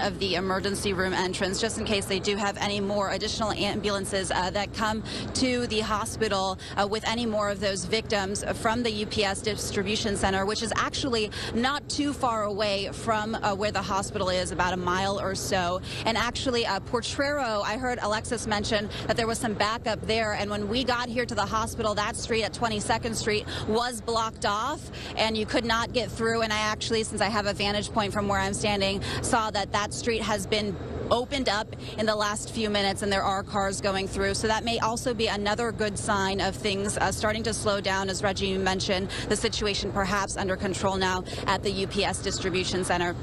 of the emergency room entrance, just in case they do have any more additional ambulances that come to the hospital with any more of those victims from the UPS distribution center, which is actually not too far away from where the hospital is, about a mile or so. And actually, Potrero, I heard Alexis mention that there was some backup there. And when we got here to the hospital, that street at 22nd Street was blocked off and you could not get through. And I actually, since I have a vantage point from where I'm standing, saw that that street has been opened up in the last few minutes and there are cars going through. So that may also be another good sign of things starting to slow down. As Reggie mentioned, the situation perhaps under control now at the UPS distribution center.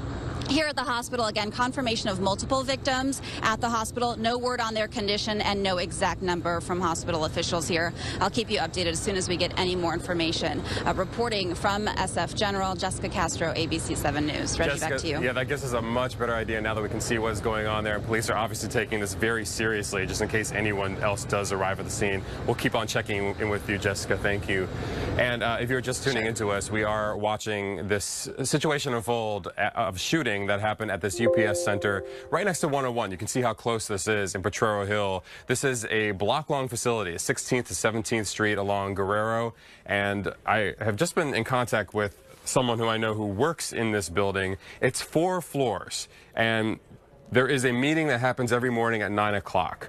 Here at the hospital, again, confirmation of multiple victims at the hospital. No word on their condition and no exact number from hospital officials here. I'll keep you updated as soon as we get any more information. Reporting from SF General, Jessica Castro, ABC 7 News. Reggie, back to you. Yeah, that gives us a much better idea now that we can see what's going on there. Police are obviously taking this very seriously, just in case anyone else does arrive at the scene. We'll keep on checking in with you, Jessica. Thank you. And if you're just tuning into us, we are watching this situation unfold of shooting that happened at this UPS center right next to 101. You can see how close this is in Potrero Hill. This is a block-long facility, 16th to 17th Street along Guerrero, and I have just been in contact with someone who I know who works in this building. It's 4 floors, and there is a meeting that happens every morning at 9 o'clock.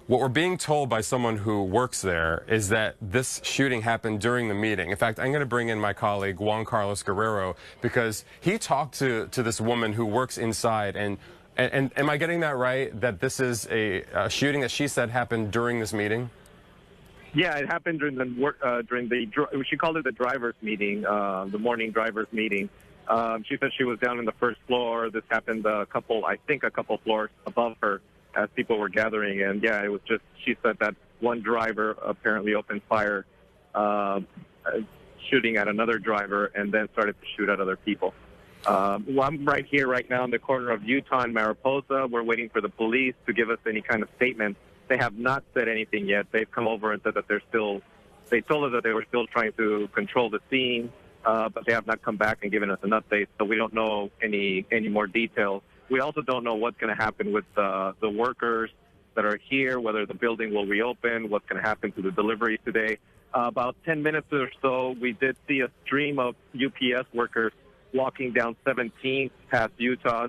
What we're being told by someone who works there is that this shooting happened during the meeting. In fact, I'm going to bring in my colleague, Juan Carlos Guerrero, because he talked to this woman who works inside. And am I getting that right, that this is a shooting that she said happened during this meeting? Yeah, it happened during she called it the driver's meeting, the morning driver's meeting. She said she was down in the first floor. This happened I think a couple floors above her, as people were gathering. And yeah, it was just, she said that one driver apparently opened fire, shooting at another driver, and then started to shoot at other people. Well, I'm right here right now in the corner of Utah and Mariposa. We're waiting for the police to give us any kind of statement. They have not said anything yet. They've come over and said that they told us that they were still trying to control the scene, but they have not come back and given us an update, so we don't know any more details. We also don't know what's going to happen with the workers that are here, whether the building will reopen, what's going to happen to the deliveries today. About 10 minutes or so, we did see a stream of UPS workers walking down 17th past Utah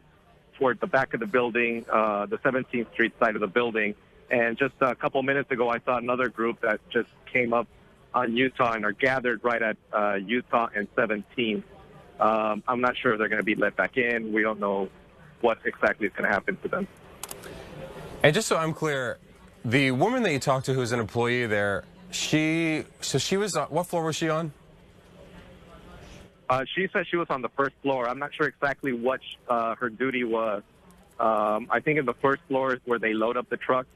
toward the back of the building, the 17th Street side of the building. And just a couple minutes ago, I saw another group that just came up on Utah and are gathered right at Utah and 17th. I'm not sure if they're going to be let back in. We don't know what exactly is going to happen to them. And just so I'm clear, the woman that you talked to who's an employee there, she was, what floor was she on? She said she was on the first floor. I'm not sure exactly what her duty was. I think in the first floor is where they load up the trucks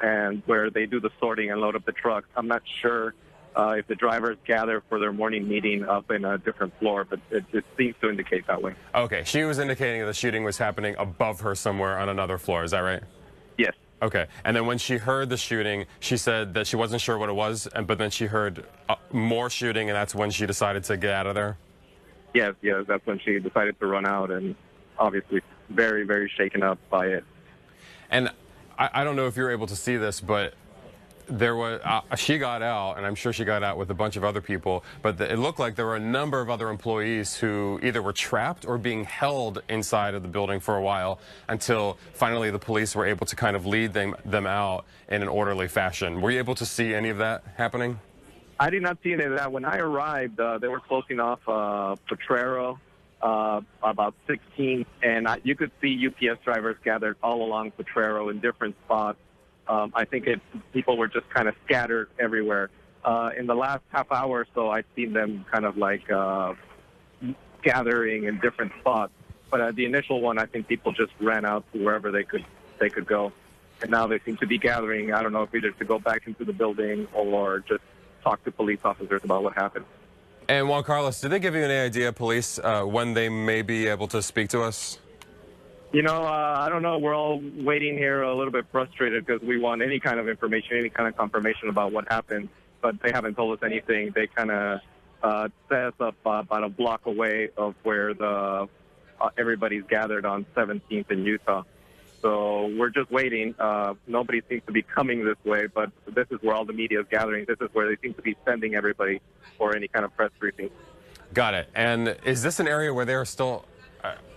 and where they do the sorting and load up the trucks. I'm not sure if the drivers gather for their morning meeting up in a different floor, but it seems to indicate that way. Okay, she was indicating that the shooting was happening above her somewhere on another floor, is that right? Yes. Okay, and then when she heard the shooting, she said that she wasn't sure what it was, but then she heard more shooting, and that's when she decided to get out of there? Yes, that's when she decided to run out, and obviously very, very shaken up by it. And I don't know if you're able to see this, but there was she got out, and I'm sure she got out with a bunch of other people, but it looked like there were a number of other employees who either were trapped or being held inside of the building for a while until finally the police were able to kind of lead them out in an orderly fashion. Were you able to see any of that happening? I did not see any of that. When I arrived, they were closing off Potrero, about 16, and you could see UPS drivers gathered all along Potrero in different spots. I think people were just kind of scattered everywhere. In the last half hour or so, I've seen them kind of like gathering in different spots. But the initial one, I think people just ran out to wherever they could go. And now they seem to be gathering, I don't know if either to go back into the building or just talk to police officers about what happened. And Juan Carlos, did they give you any idea, police, when they may be able to speak to us? You know, I don't know. We're all waiting here a little bit frustrated because we want any kind of information, any kind of confirmation about what happened. But they haven't told us anything. They kind of set us up about a block away of where the everybody's gathered on 17th in Utah. So we're just waiting. Nobody seems to be coming this way, but this is where all the media is gathering. This is where they seem to be sending everybody for any kind of press briefing. Got it. And is this an area where they're still,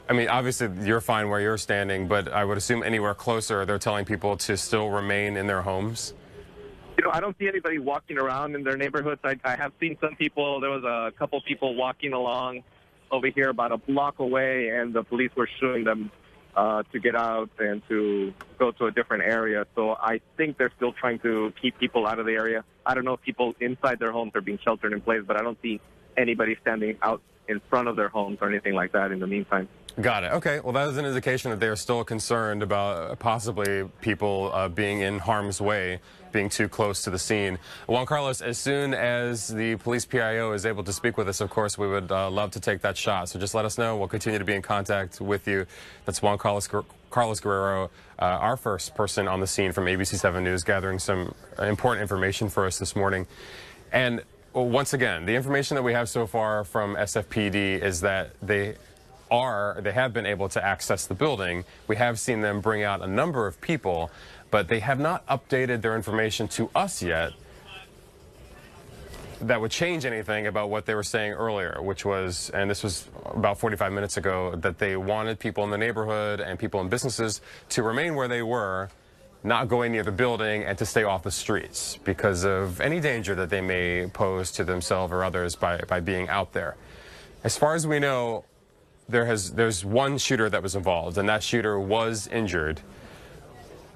I mean, obviously you're fine where you're standing, but I would assume anywhere closer they're telling people to still remain in their homes? You know, I don't see anybody walking around in their neighborhoods. I have seen some people. There was a couple people walking along over here about a block away, and the police were shooing them to get out and to go to a different area. So I think they're still trying to keep people out of the area. I don't know if people inside their homes are being sheltered in place, but I don't see anybody standing out in front of their homes or anything like that in the meantime. Got it. Okay. Well, that is an indication that they are still concerned about possibly people being in harm's way, being too close to the scene. Juan Carlos, as soon as the police PIO is able to speak with us, of course, we would love to take that shot. So just let us know. We'll continue to be in contact with you. That's Juan Carlos Guerrero, our first person on the scene from ABC 7 News, gathering some important information for us this morning. And once again, the information that we have so far from SFPD is that they have been able to access the building. We have seen them bring out a number of people, but they have not updated their information to us yet that would change anything about what they were saying earlier, which was, and this was about 45 minutes ago, that they wanted people in the neighborhood and people in businesses to remain where they were, not going near the building, and to stay off the streets because of any danger that they may pose to themselves or others by being out there. As far as we know, there's one shooter that was involved, and that shooter was injured.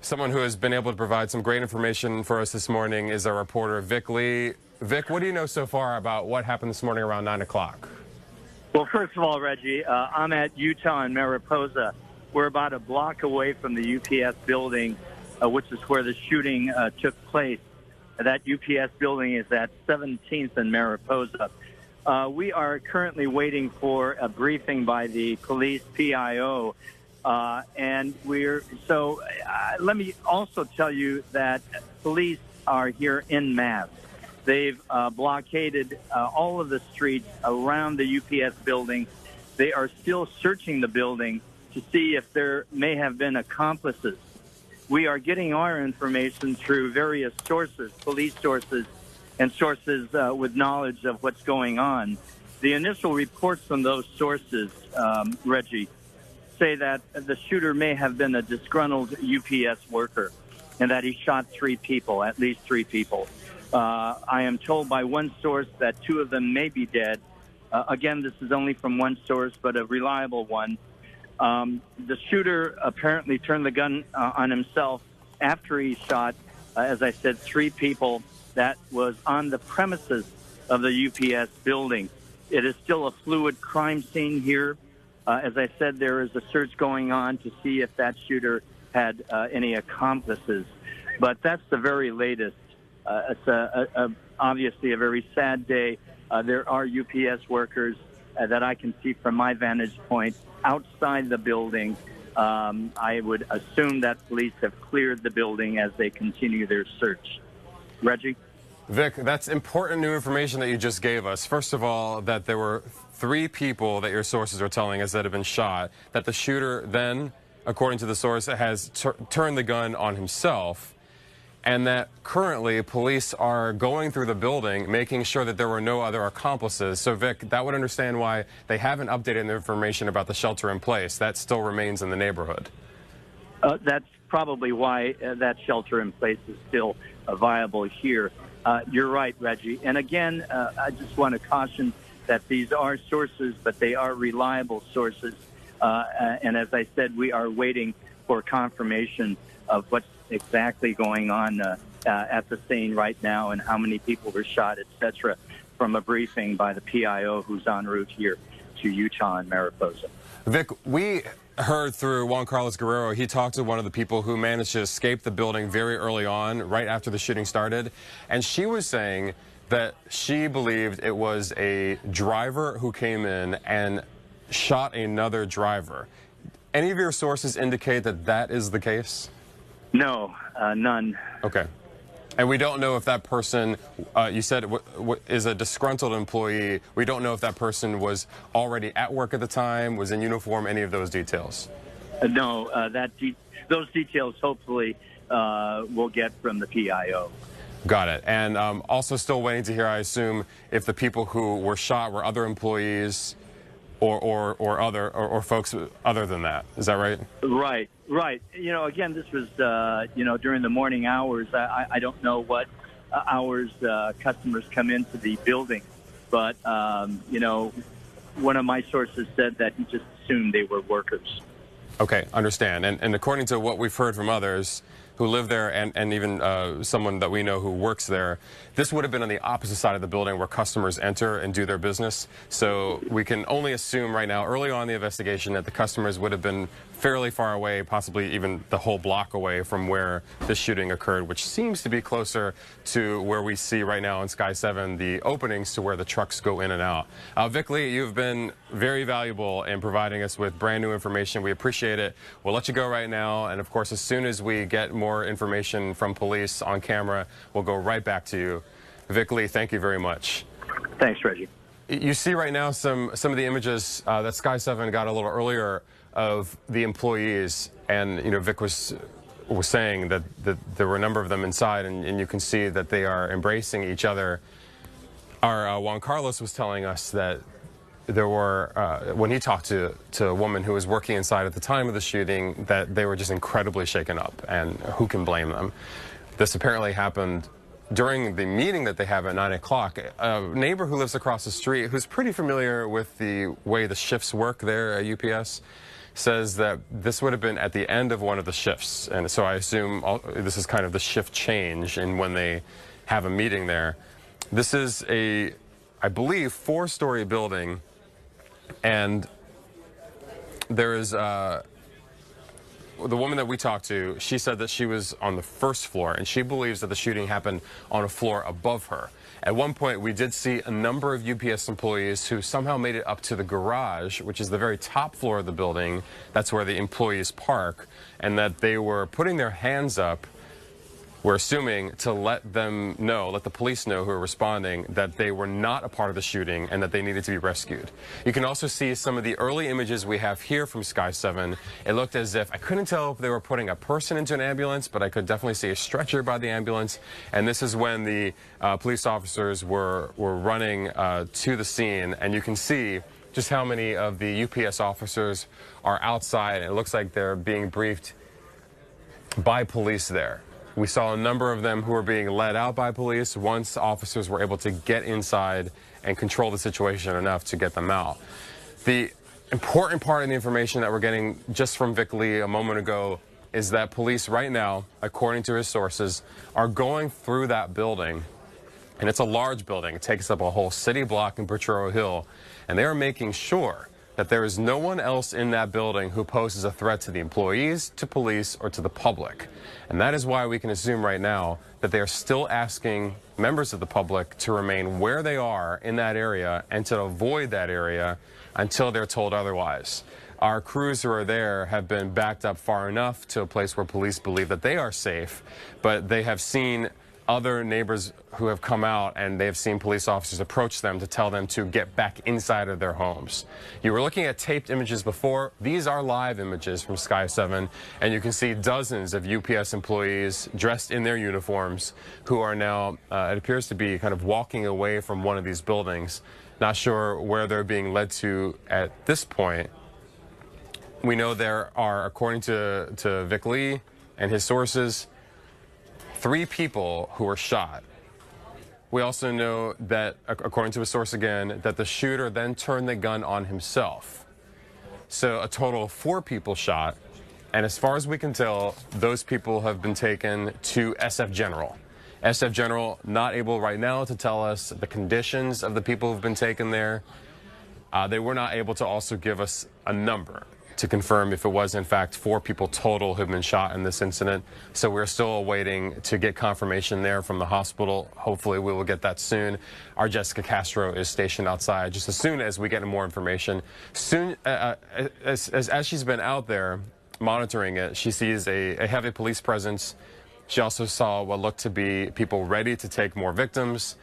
Someone who has been able to provide some great information for us this morning is our reporter, Vic Lee. Vic, what do you know so far about what happened this morning around 9 o'clock? Well, first of all, Reggie, I'm at Utah and Mariposa. We're about a block away from the UPS building, which is where the shooting took place. That UPS building is at 17th and Mariposa. We are currently waiting for a briefing by the police PIO, and let me also tell you that police are here en masse. They've blockaded all of the streets around the UPS building. They are still searching the building to see if there may have been accomplices. We are getting our information through various sources, police sources, and sources with knowledge of what's going on. The initial reports from those sources, Reggie, say that the shooter may have been a disgruntled UPS worker and that he shot 3 people, at least 3 people. I am told by one source that 2 of them may be dead. Again, this is only from one source, but a reliable one. The shooter apparently turned the gun on himself after he shot, as I said, 3 people that was on the premises of the UPS building. It is still a fluid crime scene here. As I said, there is a search going on to see if that shooter had any accomplices. But that's the very latest. It's obviously a very sad day. There are UPS workers that I can see from my vantage point outside the building. I would assume that police have cleared the building as they continue their search. Reggie? Vic, that's important new information that you just gave us. First of all, that there were 3 people that your sources are telling us that have been shot, that the shooter then, according to the source, has turned the gun on himself, and that currently police are going through the building making sure that there were no other accomplices. So, Vic, that would understand why they haven't updated the information about the shelter in place. That still remains in the neighborhood. That's probably why that shelter in place is still viable here. You're right, Reggie. And again, I just want to caution that these are sources, but they are reliable sources. And as I said, we are waiting for confirmation of what's exactly going on at the scene right now and how many people were shot, etc., from a briefing by the PIO who's en route here to Utah and Mariposa. Vic, we heard through Juan Carlos Guerrero, he talked to one of the people who managed to escape the building very early on, right after the shooting started, and she was saying that she believed it was a driver who came in and shot another driver. Any of your sources indicate that that is the case? No, none. Okay. And we don't know if that person, you said, is a disgruntled employee. We don't know if that person was already at work at the time, was in uniform, any of those details. No, those details hopefully we'll get from the PIO. Got it. And also still waiting to hear, I assume, if the people who were shot were other employees or folks other than that. Is that right? Right. You know, again, this was, during the morning hours. I don't know what hours customers come into the building, but, one of my sources said that he just assumed they were workers. Okay, understand. And according to what we've heard from others who live there and even someone that we know who works there, this would have been on the opposite side of the building where customers enter and do their business. So we can only assume right now, early on in the investigation, that the customers would have been fairly far away, possibly even the whole block away from where this shooting occurred, which seems to be closer to where we see right now in Sky 7, the openings to where the trucks go in and out. Vic Lee, you've been very valuable in providing us with brand new information. We appreciate it. We'll let you go right now. And of course, as soon as we get more information from police on camera, we'll go right back to you. Vic Lee, thank you very much. Thanks, Reggie. You see right now some of the images that Sky 7 got a little earlier of the employees, and Vic was saying that there were a number of them inside, and you can see that they are embracing each other. Our Juan Carlos was telling us that there were, when he talked to a woman who was working inside at the time of the shooting, that they were just incredibly shaken up, and who can blame them? This apparently happened during the meeting that they have at 9 o'clock. A neighbor who lives across the street, who's pretty familiar with the way the shifts work there at UPS, says that this would have been at the end of one of the shifts. And so I assume this is kind of the shift change in when they have a meeting there. This is a, I believe, 4-story building, and there is the woman that we talked to, she said that she was on the first floor, and she believes that the shooting happened on a floor above her. At one point, we did see a number of UPS employees who somehow made it up to the garage, which is the very top floor of the building. That's where the employees park, and that they were putting their hands up, we're assuming, to let the police know who are responding that they were not a part of the shooting and that they needed to be rescued. You can also see some of the early images we have here from Sky 7. It looked as if, I couldn't tell if they were putting a person into an ambulance, but I could definitely see a stretcher by the ambulance. And this is when the police officers were running to the scene, and you can see just how many of the UPS officers are outside. It looks like they're being briefed by police there. We saw a number of them who were being led out by police once officers were able to get inside and control the situation enough to get them out. The important part of the information that we're getting just from Vic Lee a moment ago is that police right now, according to his sources, are going through that building. And it's a large building. It takes up a whole city block in Potrero Hill. And they are making sure that there is no one else in that building who poses a threat to the employees, to police, or to the public. And that is why we can assume right now that they are still asking members of the public to remain where they are in that area and to avoid that area until they're told otherwise. Our crews who are there have been backed up far enough to a place where police believe that they are safe, but they have seen other neighbors who have come out, and they have seen police officers approach them to tell them to get back inside of their homes. You were looking at taped images before. These are live images from Sky 7, and you can see dozens of UPS employees dressed in their uniforms who are now, it appears to be kind of walking away from one of these buildings. Not sure where they're being led to at this point. We know there are, according to Vic Lee and his sources, 3 people who were shot. We also know that, according to a source again, that the shooter then turned the gun on himself. So a total of 4 people shot, and as far as we can tell, those people have been taken to SF General. SF General not able right now to tell us the conditions of the people who've been taken there. They were not able to also give us a number to confirm if it was in fact 4 people total who've been shot in this incident. So we're still waiting to get confirmation there from the hospital. Hopefully we will get that soon. Our Jessica Castro is stationed outside just as soon as we get more information. Soon, as she's been out there monitoring it, she sees a heavy police presence She also saw what looked to be people ready to take more victims.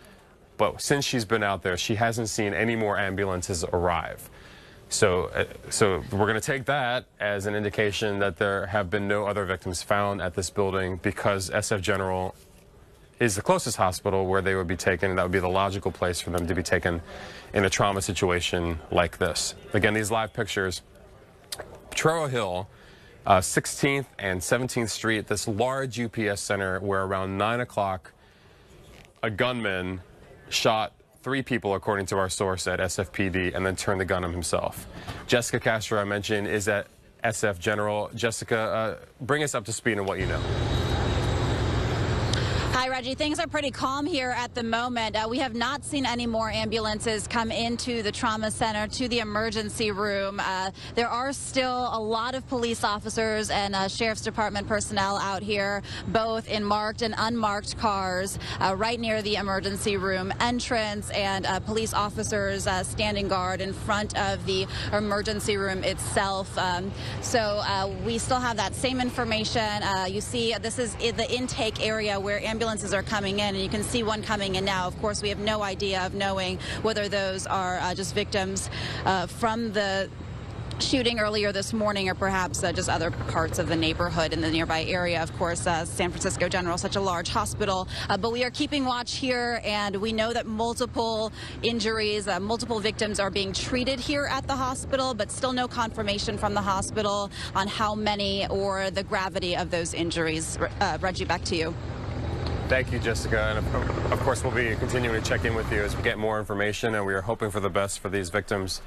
But since she's been out there, she hasn't seen any more ambulances arrive. So we're going to take that as an indication that there have been no other victims found at this building, because SF General is the closest hospital where they would be taken, and that would be the logical place for them to be taken in a trauma situation like this. Again, these live pictures, Potrero Hill, 16th and 17th Street, this large UPS center where around 9 o'clock a gunman shot 3 people, according to our source at SFPD, and then turned the gun on himself. Jessica Castro, I mentioned, is at SF General. Jessica, bring us up to speed on what you know. Hi, Reggie. Things are pretty calm here at the moment. We have not seen any more ambulances come into the trauma center, to the emergency room. There are still a lot of police officers and Sheriff's Department personnel out here, both in marked and unmarked cars, right near the emergency room entrance, and police officers standing guard in front of the emergency room itself. So we still have that same information. You see, this is the intake area where ambulances are coming in, and you can see one coming in now. Of course, we have no idea of knowing whether those are just victims from the shooting earlier this morning, or perhaps just other parts of the neighborhood in the nearby area. Of course, San Francisco General, such a large hospital, but we are keeping watch here, and we know that multiple injuries, multiple victims are being treated here at the hospital, but still no confirmation from the hospital on how many or the gravity of those injuries. Reggie, back to you. Thank you, Jessica. And of course, we'll be continuing to check in with you as we get more information, and we are hoping for the best for these victims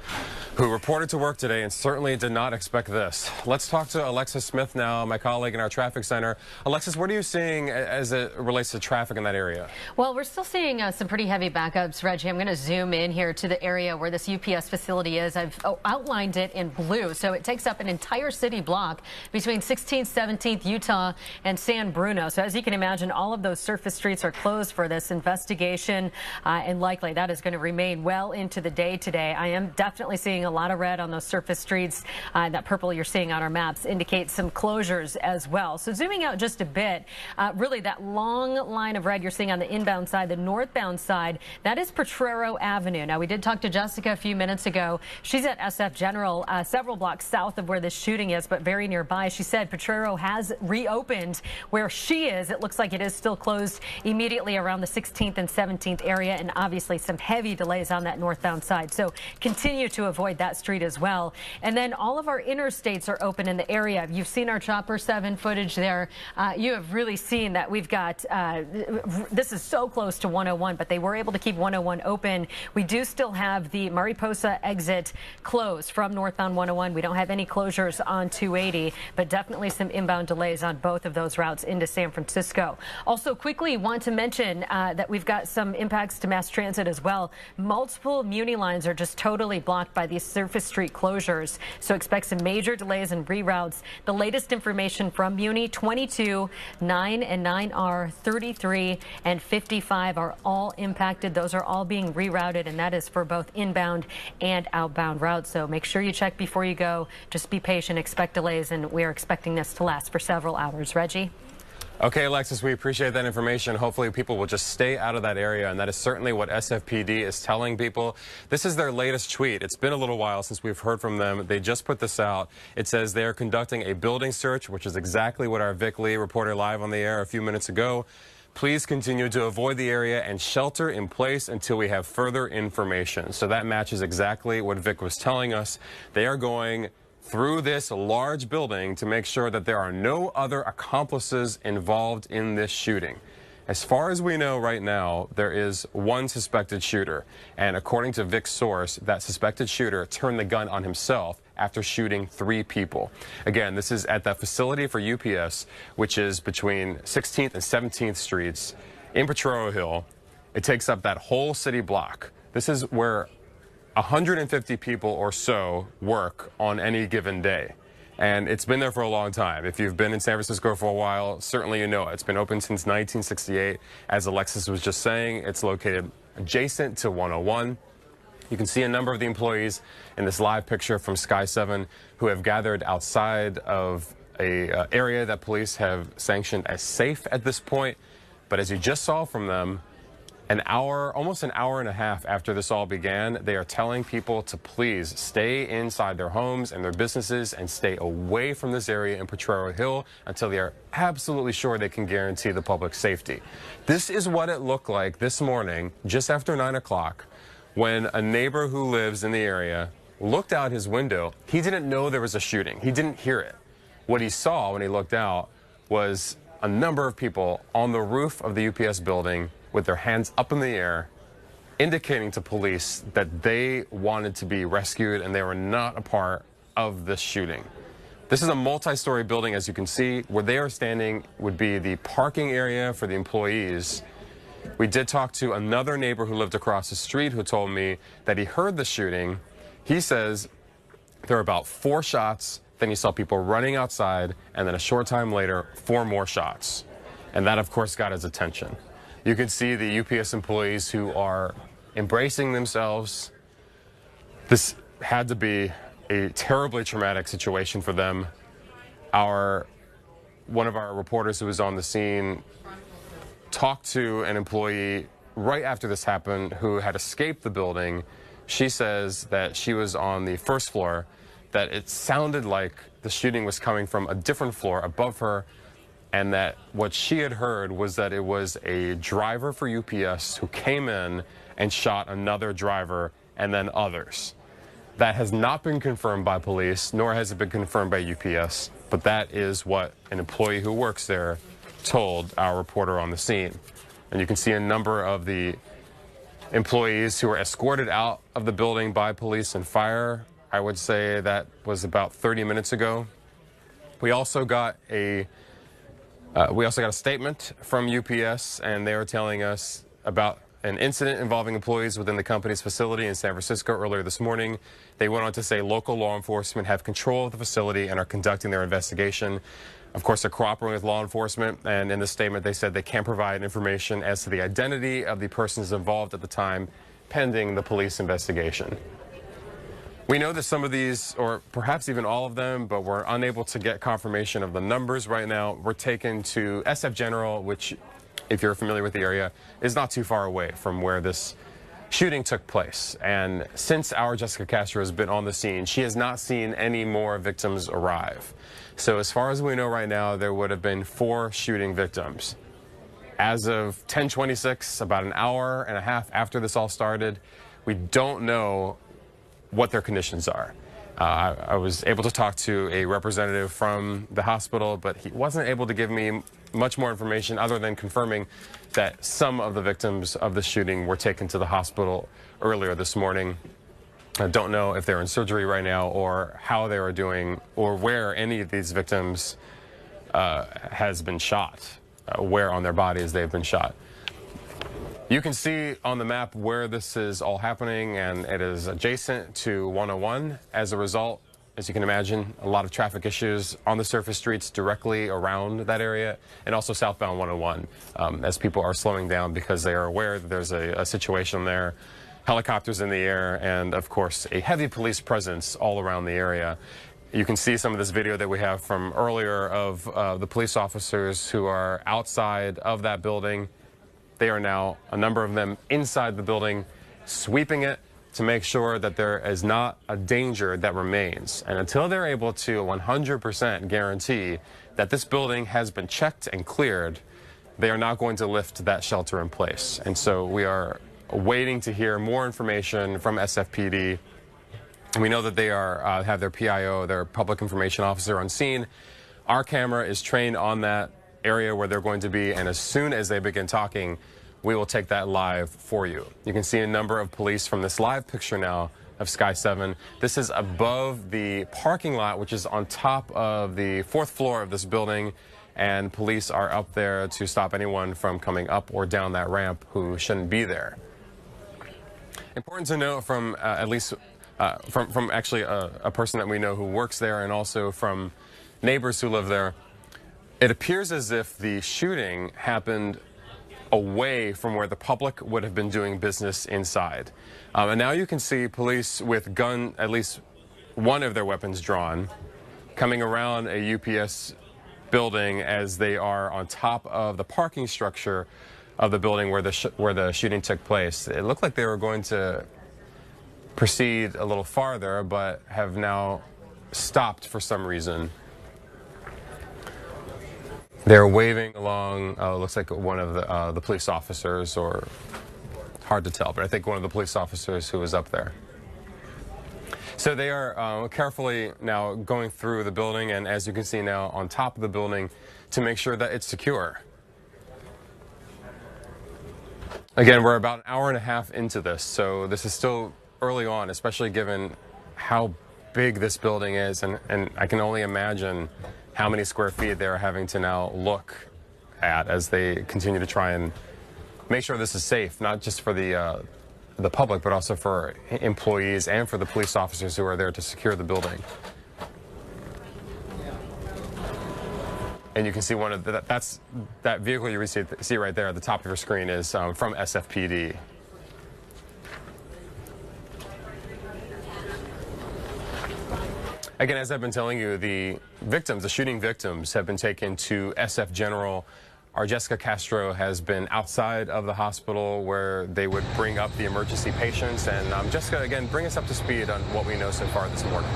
who reported to work today and certainly did not expect this. Let's talk to Alexis Smith now, my colleague in our traffic center. Alexis, what are you seeing as it relates to traffic in that area? Well, we're still seeing some pretty heavy backups, Reggie. I'm going to zoom in here to the area where this UPS facility is. I've outlined it in blue, so it takes up an entire city block between 16th, 17th, Utah, and San Bruno. So as you can imagine, all of those surface streets are closed for this investigation, and likely that is going to remain well into the day today. I am definitely seeing a lot of red on those surface streets. That purple you're seeing on our maps indicates some closures as well. So zooming out just a bit, really that long line of red you're seeing on the inbound side, the northbound side, that is Potrero Avenue. Now, we did talk to Jessica a few minutes ago. She's at SF General, several blocks south of where this shooting is, but very nearby. She said Potrero has reopened. Where she is, it looks like it is still closed immediately around the 16th and 17th area, and obviously some heavy delays on that northbound side. So continue to avoid that street as well. And then all of our interstates are open in the area. You've seen our Chopper 7 footage there. You have really seen that we've got, this is so close to 101, but they were able to keep 101 open. We do still have the Mariposa exit closed from northbound 101. We don't have any closures on 280, but definitely some inbound delays on both of those routes into San Francisco. Also, quickly want to mention that we've got some impacts to mass transit as well. Multiple Muni lines are just totally blocked by these surface street closures, so expect some major delays and reroutes. The latest information from Muni, 22, 9 and 9R, 33 and 55 are all impacted. Those are all being rerouted, and that is for both inbound and outbound routes. So make sure you check before you go. Just be patient, expect delays, and we are expecting this to last for several hours. Reggie? Okay, Alexis, we appreciate that information. Hopefully people will just stay out of that area, and that is certainly what SFPD is telling people. This is their latest tweet. It's been a little while since we've heard from them. They just put this out. It says they are conducting a building search, which is exactly what our Vic Lee reported live on the air a few minutes ago. Please continue to avoid the area and shelter in place until we have further information. So that matches exactly what Vic was telling us. They are going through this large building to make sure that there are no other accomplices involved in this shooting. As far as we know right now, there is one suspected shooter. And according to Vic's source, that suspected shooter turned the gun on himself after shooting 3 people. Again, this is at that facility for UPS, which is between 16th and 17th Streets in Potrero Hill. It takes up that whole city block. This is where 150 people or so work on any given day. And it's been there for a long time. If you've been in San Francisco for a while, certainly you know it. It's been open since 1968. As Alexis was just saying, it's located adjacent to 101. You can see a number of the employees in this live picture from Sky 7 who have gathered outside of a area that police have sanctioned as safe at this point. But as you just saw from them, almost an hour and a half after this all began, they are telling people to please stay inside their homes and their businesses and stay away from this area in Potrero Hill until they are absolutely sure they can guarantee the public's safety. This is what it looked like this morning, just after 9 o'clock, when a neighbor who lives in the area looked out his window. He didn't know there was a shooting. He didn't hear it. What he saw when he looked out was a number of people on the roof of the UPS building with their hands up in the air, indicating to police that they wanted to be rescued and they were not a part of this shooting. This is a multi-story building, as you can see. Where they are standing would be the parking area for the employees. We did talk to another neighbor who lived across the street who told me that he heard the shooting. He says there were about 4 shots, then he saw people running outside, and then a short time later, 4 more shots. And that, of course, got his attention. You can see the UPS employees who are embracing themselves. This had to be a terribly traumatic situation for them. One of our reporters who was on the scene talked to an employee right after this happened who had escaped the building. She says that she was on the first floor, that it sounded like the shooting was coming from a different floor above her, and that what she had heard was that it was a driver for UPS who came in and shot another driver and then others. That has not been confirmed by police, nor has it been confirmed by UPS, but that is what an employee who works there told our reporter on the scene. And you can see a number of the employees who were escorted out of the building by police and fire. I would say that was about 30 minutes ago. We also got a statement from UPS, and they were telling us about an incident involving employees within the company's facility in San Francisco earlier this morning. They went on to say local law enforcement have control of the facility and are conducting their investigation. Of course, they're cooperating with law enforcement, and in the statement they said they can't provide information as to the identity of the persons involved at the time, pending the police investigation. We know that some of these, or perhaps even all of them, but we're unable to get confirmation of the numbers right now, were taken to SF General, which, if you're familiar with the area, is not too far away from where this shooting took place. And since our Jessica Castro has been on the scene, she has not seen any more victims arrive. So as far as we know right now, there would have been 4 shooting victims. As of 10:26, about an hour and a half after this all started, we don't know what their conditions are. I was able to talk to a representative from the hospital, but he wasn't able to give me much more information other than confirming that some of the victims of the shooting were taken to the hospital earlier this morning. I don't know if they're in surgery right now or how they are doing or where any of these victims has been shot, where on their bodies they've been shot. You can see on the map where this is all happening, and it is adjacent to 101. As a result, as you can imagine, a lot of traffic issues on the surface streets directly around that area, and also southbound 101, as people are slowing down because they are aware that there's a situation there. Helicopters in the air, and of course, a heavy police presence all around the area. You can see some of this video that we have from earlier of the police officers who are outside of that building. They are now, a number of them, inside the building, sweeping it to make sure that there is not a danger that remains. And until they're able to 100% guarantee that this building has been checked and cleared, they are not going to lift that shelter in place. And so we are waiting to hear more information from SFPD. We know that they are have their PIO, their public information officer, on scene. Our camera is trained on that area where they're going to be, and as soon as they begin talking, we will take that live for you. You can see a number of police from this live picture now of Sky 7. This is above the parking lot, which is on top of the 4th floor of this building, and police are up there to stop anyone from coming up or down that ramp who shouldn't be there. Important to note from at least from actually a person that we know who works there, and also from neighbors who live there, it appears as if the shooting happened away from where the public would have been doing business inside. And now you can see police with at least one of their weapons drawn, coming around a UPS building as they are on top of the parking structure of the building where the shooting took place. It looked like they were going to proceed a little farther, but have now stopped for some reason. They're waving along, looks like one of the police officers, or hard to tell, but I think one of the police officers who was up there. So they are carefully now going through the building, and as you can see now, on top of the building to make sure that it's secure. Again, we're about an hour and a half into this, so this is still early on, especially given how big this building is, and I can only imagine how many square feet they're having to now look at as they continue to try and make sure this is safe, not just for the public, but also for employees and for the police officers who are there to secure the building. And you can see one of that vehicle you see right there at the top of your screen is from SFPD. Again, as I've been telling you, the shooting victims have been taken to SF General. Our Jessica Castro has been outside of the hospital where they would bring up the emergency patients. And Jessica, again, bring us up to speed on what we know so far this morning.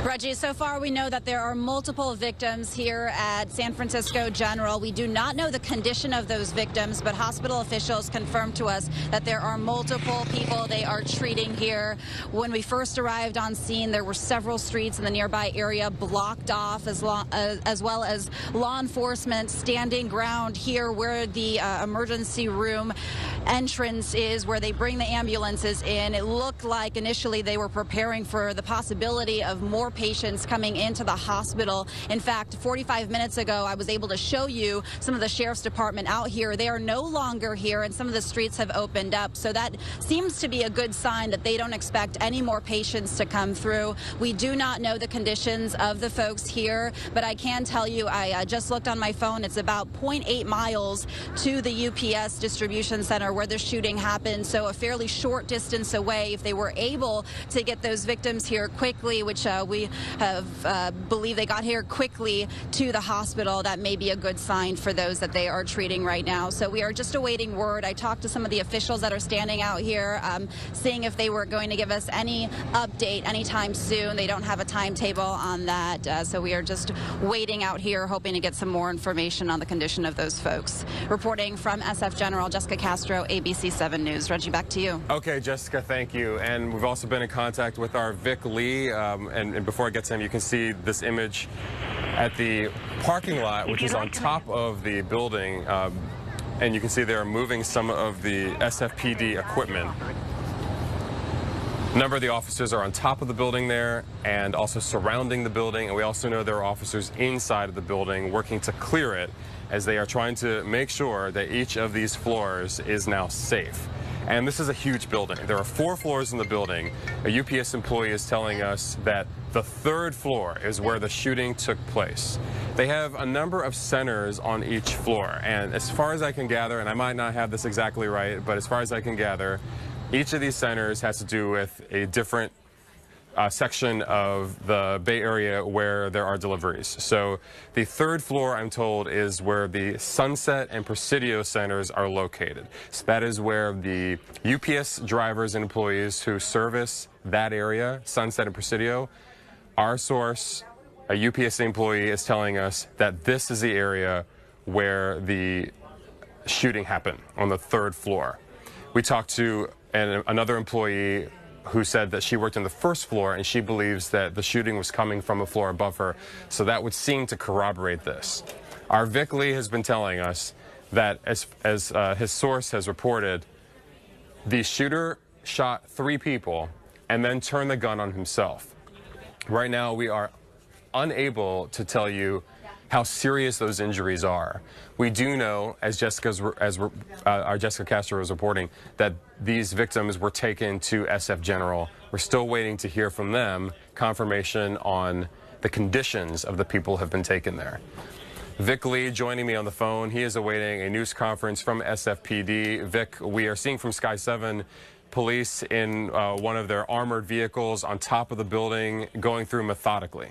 Reggie, so far we know that there are multiple victims here at San Francisco General. We do not know the condition of those victims, but hospital officials confirmed to us that there are multiple people they are treating here. When we first arrived on scene, there were several streets in the nearby area blocked off, as well as law enforcement standing ground here where the emergency room entrance is, where they bring the ambulances in. It looked like initially they were preparing for the possibility of more patients coming into the hospital. In fact, 45 minutes ago, I was able to show you some of the sheriff's department out here. They are no longer here, and some of the streets have opened up. So that seems to be a good sign that they don't expect any more patients to come through. We do not know the conditions of the folks here, but I can tell you, I just looked on my phone. It's about 0.8 miles to the UPS distribution center where the shooting happened. So a fairly short distance away. If they were able to get those victims here quickly, which we believe they got here quickly to the hospital, that may be a good sign for those that they are treating right now. So we are just awaiting word. I talked to some of the officials that are standing out here, seeing if they were going to give us any update anytime soon. They don't have a timetable on that, so we are just waiting out here, hoping to get some more information on the condition of those folks. Reporting from SF General, Jessica Castro, ABC 7 News. Reggie, back to you. Okay, Jessica, thank you. And we've also been in contact with our Vic Lee, and before I get to him, you can see this image at the parking lot, which is on top of the building, and you can see they're moving some of the SFPD equipment. A number of the officers are on top of the building there and also surrounding the building, and we also know there are officers inside of the building working to clear it as they are trying to make sure that each of these floors is now safe. And this is a huge building. There are 4 floors in the building. A UPS employee is telling us that the 3rd floor is where the shooting took place. They have a number of centers on each floor, and as far as I can gather, and I might not have this exactly right, but as far as I can gather, each of these centers has to do with a different section of the Bay Area where there are deliveries. So the 3rd floor, I'm told, is where the Sunset and Presidio centers are located. So that is where the UPS drivers and employees who service that area, Sunset and Presidio. Our source, a UPS employee, is telling us that this is the area where the shooting happened, on the 3rd floor. We talked to another employee who said that she worked on the 1st floor and she believes that the shooting was coming from a floor above her. So that would seem to corroborate this. Our Vic Lee has been telling us that, as his source has reported, the shooter shot 3 people and then turned the gun on himself. Right now, we are unable to tell you how serious those injuries are. We do know, as our Jessica Castro was reporting, that these victims were taken to SF General. We're still waiting to hear from them confirmation on the conditions of the people who have been taken there. Vic Lee joining me on the phone. He is awaiting a news conference from SFPD. Vic, we are seeing from Sky 7 police in one of their armored vehicles on top of the building going through methodically?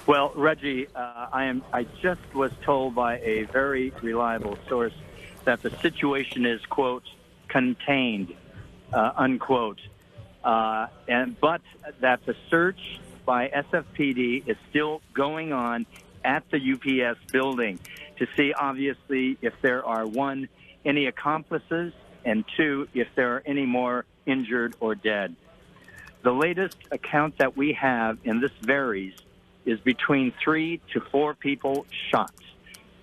Well, Reggie, I just was told by a very reliable source that the situation is, quote, contained, unquote, but that the search by SFPD is still going on at the UPS building to see, obviously, if there are, one, any accomplices, and two, if there are any more injured or dead. The latest account that we have, and this varies, is between 3 to 4 people shot.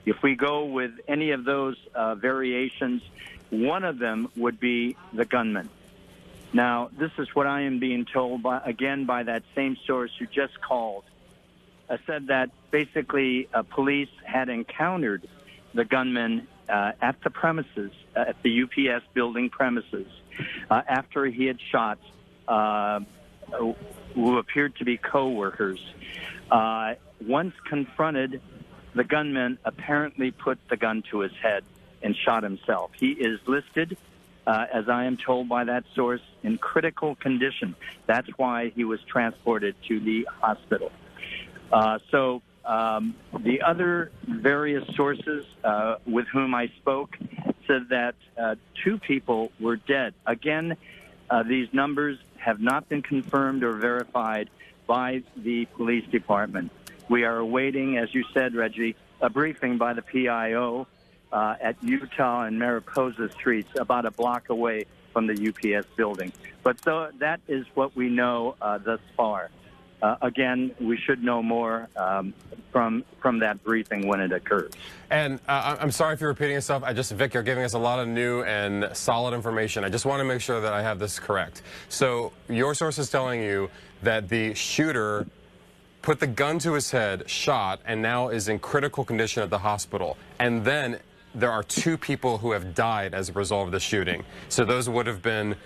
If we go with any of those variations, one of them would be the gunman. Now, this is what I am being told, by that same source who just called. Said that basically police had encountered the gunman at the premises, at the UPS building premises, after he had shot who appeared to be co-workers. Once confronted, the gunman apparently put the gun to his head and shot himself. He is listed, as I am told by that source, in critical condition. That's why he was transported to the hospital. So the other various sources with whom I spoke said that 2 people were dead. Again, these numbers have not been confirmed or verified by the police department. We are awaiting, as you said, Reggie, a briefing by the PIO at Utah and Mariposa Streets, about a block away from the UPS building. But so that is what we know thus far. Again, we should know more from that briefing when it occurs. And I'm sorry if you're repeating yourself. Vic, you're giving us a lot of new and solid information. I just want to make sure that I have this correct. So your source is telling you that the shooter put the gun to his head, shot, and now is in critical condition at the hospital. And then there are 2 people who have died as a result of the shooting. So those would have been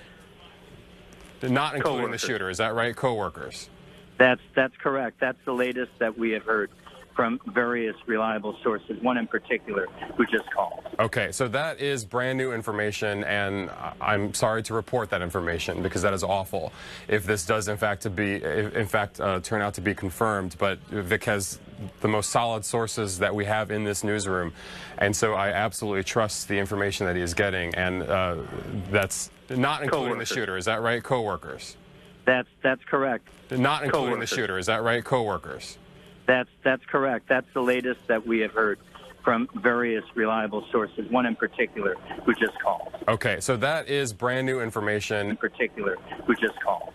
not including the shooter. Is that right? Co-workers. That's correct. That's the latest that we have heard from various reliable sources, one in particular who just called. Okay, so that is brand new information, and I'm sorry to report that information because that is awful if this does in fact turn out to be confirmed. But Vic has the most solid sources that we have in this newsroom, and so I absolutely trust the information that he is getting, and that's not including the shooter. Is that right? Co-workers. That's correct. Not including the shooter. Is that right? Co-workers. That's correct. That's the latest that we have heard from various reliable sources, one in particular who just called. Okay, so that is brand new information. In particular who just called.